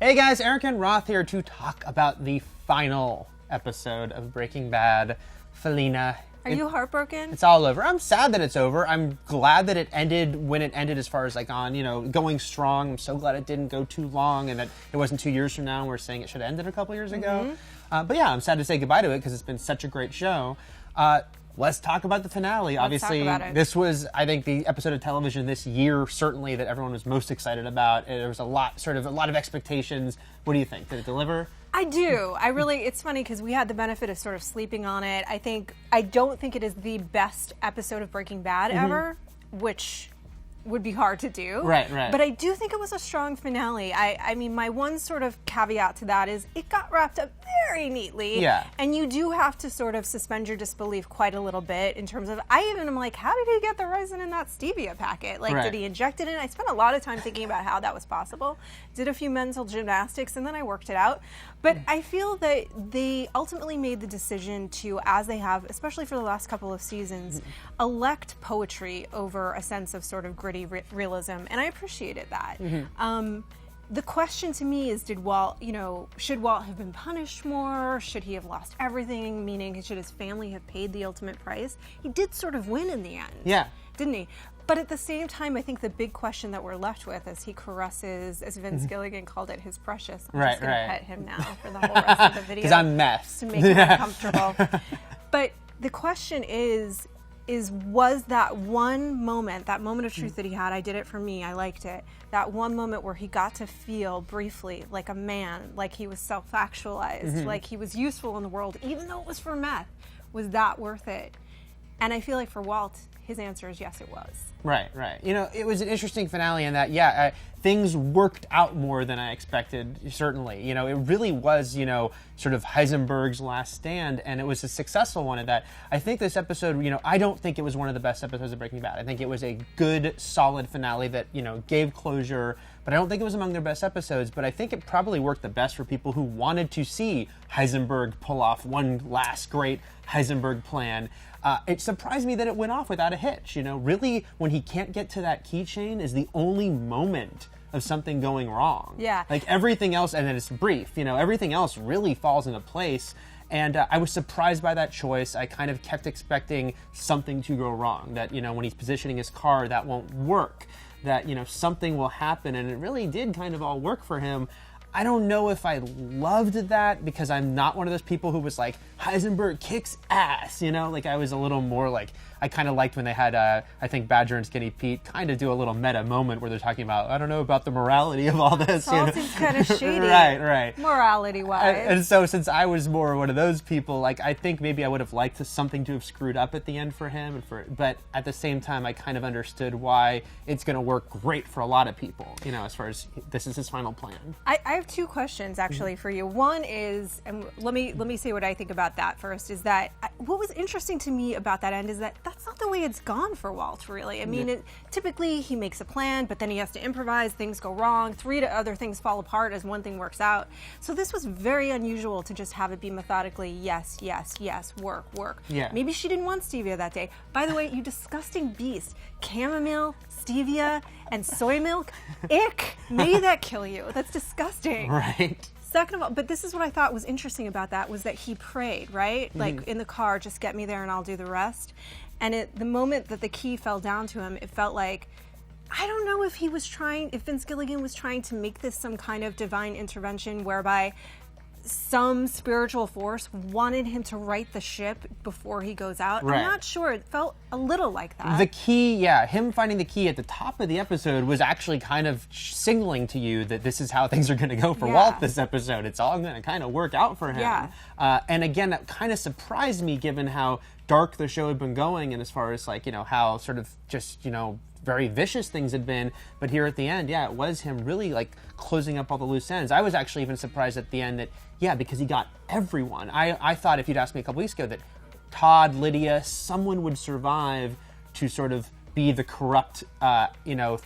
Hey guys, Eric and Roth here to talk about the final episode of Breaking Bad, Felina. Are you heartbroken? It's all over. I'm sad that it's over. I'm glad that it ended when it ended, as far as like on, going strong. I'm so glad it didn't go too long and that it wasn't 2 years from now and we're saying it should have ended a couple years ago. But yeah, I'm sad to say goodbye to it because it's been such a great show. Let's talk about the finale. Obviously, this was, I think, the episode of television this year, certainly, that everyone was most excited about. There was a lot of expectations. What do you think? Did it deliver? I do. It's funny because we had the benefit of sort of sleeping on it. I don't think it is the best episode of Breaking Bad ever, which would be hard to do. Right. But I do think it was a strong finale. I mean, my one sort of caveat to that is it got wrapped up very neatly. Yeah. And you do have to sort of suspend your disbelief quite a little bit in terms of, I even am like, how did he get the resin in that stevia packet? Like, did he inject it in? I spent a lot of time thinking about how that was possible. Did a few mental gymnastics, and then I worked it out. But I feel that they ultimately made the decision to, as they have, especially for the last couple of seasons, elect poetry over a sense of sort of gritty realism, and I appreciated that. The question to me is, should Walt have been punished more? Should he have lost everything? Meaning, should his family have paid the ultimate price? He did sort of win in the end. Yeah. Didn't he? But at the same time, I think the big question that we're left with as he caresses, as Vince Gilligan called it, his precious. I'm just going to pet him now for the whole rest of the video. Because I'm mess. To make him uncomfortable. But the question is was that one moment, that moment of truth that he had, I did it for me, I liked it, that one moment where he got to feel briefly like a man, like he was self-actualized, like he was useful in the world, even though it was for meth, was that worth it? And I feel like for Walt, his answer is yes, it was. Right. It was an interesting finale in that, things worked out more than I expected, certainly. It really was, sort of Heisenberg's last stand, and it was a successful one at that. I think this episode, I don't think it was one of the best episodes of Breaking Bad. I think it was a good, solid finale that, gave closure, but I don't think it was among their best episodes, but I think it probably worked the best for people who wanted to see Heisenberg pull off one last great Heisenberg plan. It surprised me that it went off without a hitch. Really, when he can't get to that keychain is the only moment of something going wrong. Yeah. Like everything else, and then it's brief, everything else really falls into place. And I was surprised by that choice. I kind of kept expecting something to go wrong, that, when he's positioning his car, that won't work, that, something will happen. And it really did kind of all work for him. I don't know if I loved that because I'm not one of those people who was like, Heisenberg kicks ass, Like I was a little more like, I kind of liked when they had, I think Badger and Skinny Pete kind of do a little meta moment where they're talking about, I don't know about the morality of all this. It all seems kind of shady. Right. Morality-wise. And so since I was more one of those people, like I think maybe I would have liked something to have screwed up at the end for him. But at the same time, I kind of understood why it's going to work great for a lot of people, as far as this is his final plan. I have two questions actually for you. One is, and let me say what I think about that first, is that what was interesting to me about that end is that that's not the way it's gone for Walt, really. I mean, typically he makes a plan, but then he has to improvise, things go wrong, 3 other things fall apart as one thing works out. So this was very unusual to just have it be methodically, yes, work. Yeah. Maybe she didn't want stevia that day. By the way, you disgusting beast, chamomile, stevia, and soy milk, ick, may that kill you. That's disgusting. Right. Second of all, but this is what I thought was interesting about that, was that he prayed, right? Like in the car, just get me there and I'll do the rest. And the moment that the key fell down to him, it felt like, I don't know if Vince Gilligan was trying to make this some kind of divine intervention whereby some spiritual force wanted him to right the ship before he goes out. Right. I'm not sure. It felt a little like that. The key, him finding the key at the top of the episode was actually kind of signaling to you that this is how things are going to go for Walt this episode. It's all going to kind of work out for him. Yeah. And again, that kind of surprised me given how dark the show had been going and as far as like, how sort of just, very vicious things had been, but here at the end, it was him really like closing up all the loose ends. I was actually even surprised at the end that, because he got everyone. I thought if you'd asked me a couple weeks ago that Todd, Lydia, someone would survive to sort of be the corrupt,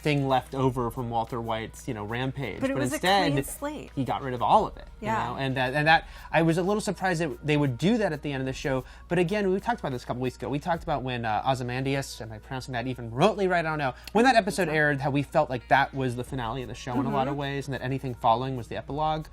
thing left over from Walter White's, rampage. But it was instead, a clean slate. He got rid of all of it. Yeah. And that I was a little surprised that they would do that at the end of the show. But again, we talked about this a couple weeks ago. We talked about when Ozymandias, am I pronouncing that even remotely right? I don't know. When that episode aired, how we felt like that was the finale of the show in a lot of ways, and that anything following was the epilogue.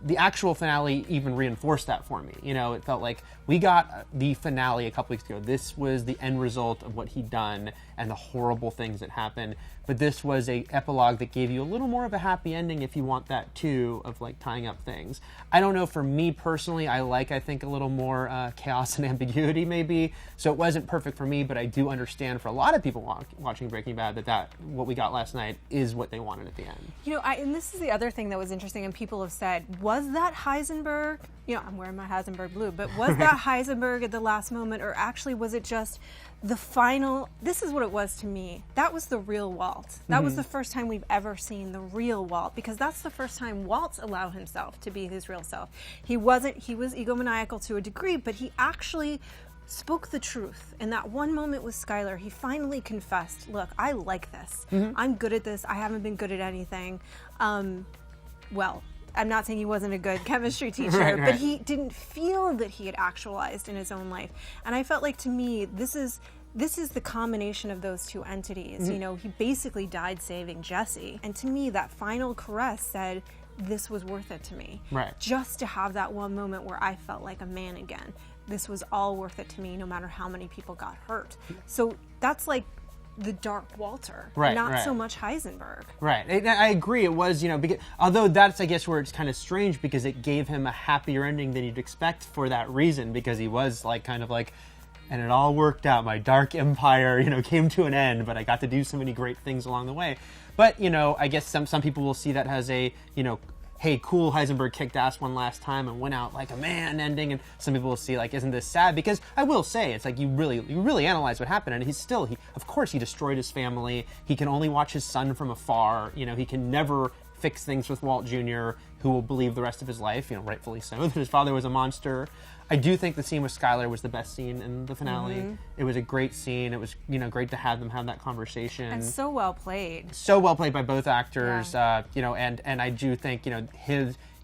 The actual finale even reinforced that for me. It felt like we got the finale a couple weeks ago. This was the end result of what he'd done and the horrible things that happened. But this was a epilogue that gave you a little more of a happy ending if you want that too, of like tying up things. I don't know, for me personally, I think a little more chaos and ambiguity maybe. So it wasn't perfect for me, but I do understand for a lot of people watching Breaking Bad that what we got last night is what they wanted at the end. And this is the other thing that was interesting, and people have said, was that Heisenberg? I'm wearing my Heisenberg blue, but was that Heisenberg at the last moment, or actually was it just the final? This is what it was to me. That was the real Walt. That was the first time we've ever seen the real Walt, because that's the first time Walt's allowed himself to be his real self. He was egomaniacal to a degree, but he actually spoke the truth. In that one moment with Skyler, he finally confessed, look, I like this. I'm good at this. I haven't been good at anything. I'm not saying he wasn't a good chemistry teacher, right. but he didn't feel that he had actualized in his own life. And I felt like, to me, this is the combination of those two entities. He basically died saving Jesse. And to me, that final caress said, this was worth it to me. Right. Just to have that one moment where I felt like a man again. This was all worth it to me, no matter how many people got hurt. So that's like the dark Walter, not so much Heisenberg. Right. I agree. It was, because, although that's, I guess, where it's kind of strange, because it gave him a happier ending than you'd expect for that reason, because he was and it all worked out. My dark empire, came to an end, but I got to do so many great things along the way. But, I guess some people will see that as a, hey, cool, Heisenberg kicked ass one last time and went out like a man ending. And some people will see, isn't this sad? Because I will say, it's like you really analyze what happened. And of course, he destroyed his family. He can only watch his son from afar. He can never fix things with Walt Jr., who will believe the rest of his life, rightfully so, that his father was a monster. I do think the scene with Skyler was the best scene in the finale. It was a great scene. It was, great to have them have that conversation. And so well played. So well played by both actors. And I do think,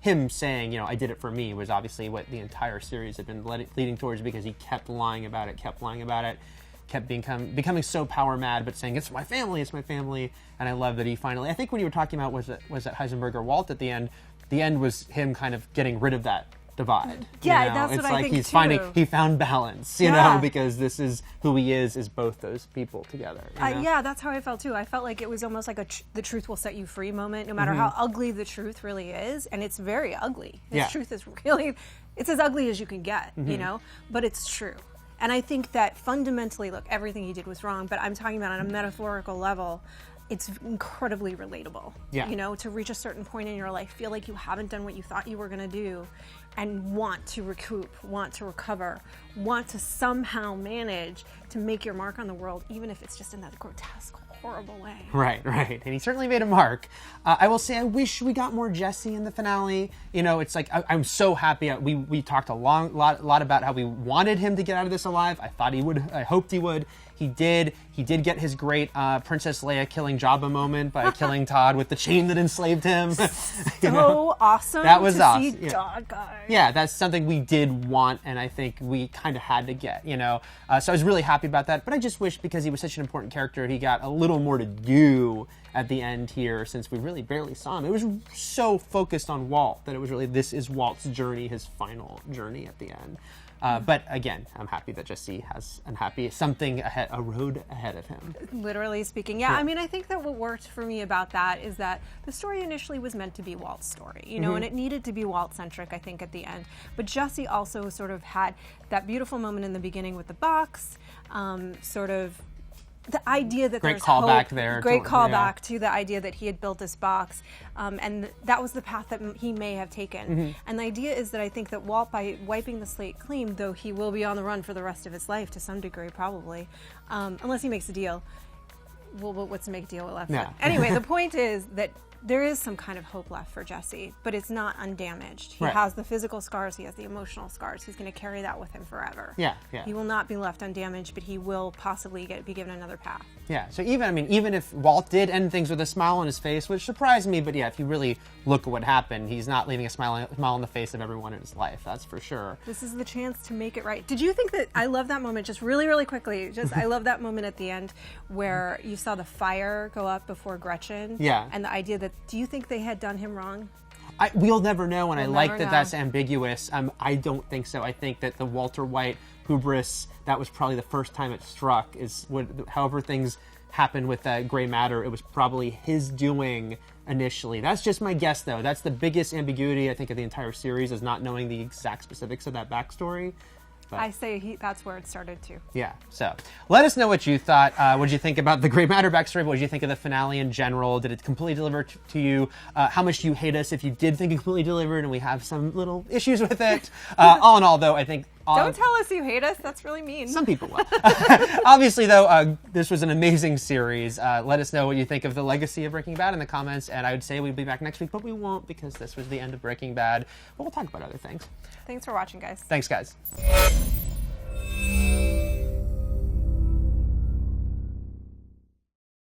him saying, I did it for me, was obviously what the entire series had been leading towards, because he kept lying about it, kept becoming so power mad, but saying, it's my family. And I love that he finally, I think when you were talking about was it Heisenberg or Walt at the end was him kind of getting rid of that divide. Yeah, that's what I think he's too. He found balance, because this is who he is both those people together. Yeah, that's how I felt too. I felt like it was almost like the truth will set you free moment, no matter how ugly the truth really is. And it's very ugly. This truth is really, it's as ugly as you can get, but it's true. And I think that fundamentally, look, everything he did was wrong, but I'm talking about on a metaphorical level, it's incredibly relatable. To reach a certain point in your life, feel like you haven't done what you thought you were going to do, and want to recoup, want to recover, want to somehow manage to make your mark on the world, even if it's just in that grotesque, horrible way. Right. And he certainly made a mark. I will say, I wish we got more Jesse in the finale. It's like, I'm so happy. We talked a lot about how we wanted him to get out of this alive. I thought he would. I hoped he would. He did. He did get his great Princess Leia killing Jabba moment by killing Todd with the chain that enslaved him. Awesome. That was awesome. See Todd guy. Yeah, that's something we did want, and I think we kind of had to get. So I was really happy about that. But I just wish, because he was such an important character, he got a little more to do at the end here, since we really barely saw him. It was so focused on Walt that it was really, this is Walt's journey, his final journey at the end. But again, I'm happy that Jesse has something ahead, a road ahead of him. Literally speaking, yeah. I mean, I think that what worked for me about that is that the story initially was meant to be Walt's story, and it needed to be Walt-centric, I think, at the end. But Jesse also sort of had that beautiful moment in the beginning with the box, sort of the idea that great there's callback hope, there. Great callback to the idea that he had built this box, and that was the path that he may have taken. And the idea is that I think that Walt, by wiping the slate clean, though he will be on the run for the rest of his life to some degree, probably, unless he makes a deal. Well, what's to make a deal with left? Yeah. Anyway, the point is that there is some kind of hope left for Jesse, but it's not undamaged. He Right. has the physical scars, he has the emotional scars. He's going to carry that with him forever. Yeah. He will not be left undamaged, but he will possibly be given another path. Yeah, so even if Walt did end things with a smile on his face, which surprised me, but yeah, if you really look at what happened, he's not leaving a smile on the face of everyone in his life, that's for sure. This is the chance to make it right. Did you think that, I love that moment, just really, really quickly, I love that moment at the end where you saw the fire go up before Gretchen. Yeah. And the idea that, do you think they had done him wrong? We'll never know, and I like that know. that's ambiguous. I don't think so. I think that the Walter White hubris, that was probably the first time it struck, however things happened with that gray matter, it was probably his doing initially. That's just my guess, though. That's the biggest ambiguity, I think, of the entire series, is not knowing the exact specifics of that backstory. But I say that's where it started too. yeah, so let us know what you thought. What did you think about the Gray Matter backstory? What did you think of the finale in general? Did it completely deliver to you? How much do you hate us if you did think it completely delivered and we have some little issues with it? All in all, though, I think... Don't tell us you hate us. That's really mean. Some people will. Obviously, though, this was an amazing series. Let us know what you think of the legacy of Breaking Bad in the comments, and I would say we'd be back next week, but we won't because this was the end of Breaking Bad. But we'll talk about other things. Thanks for watching, guys. Thanks, guys.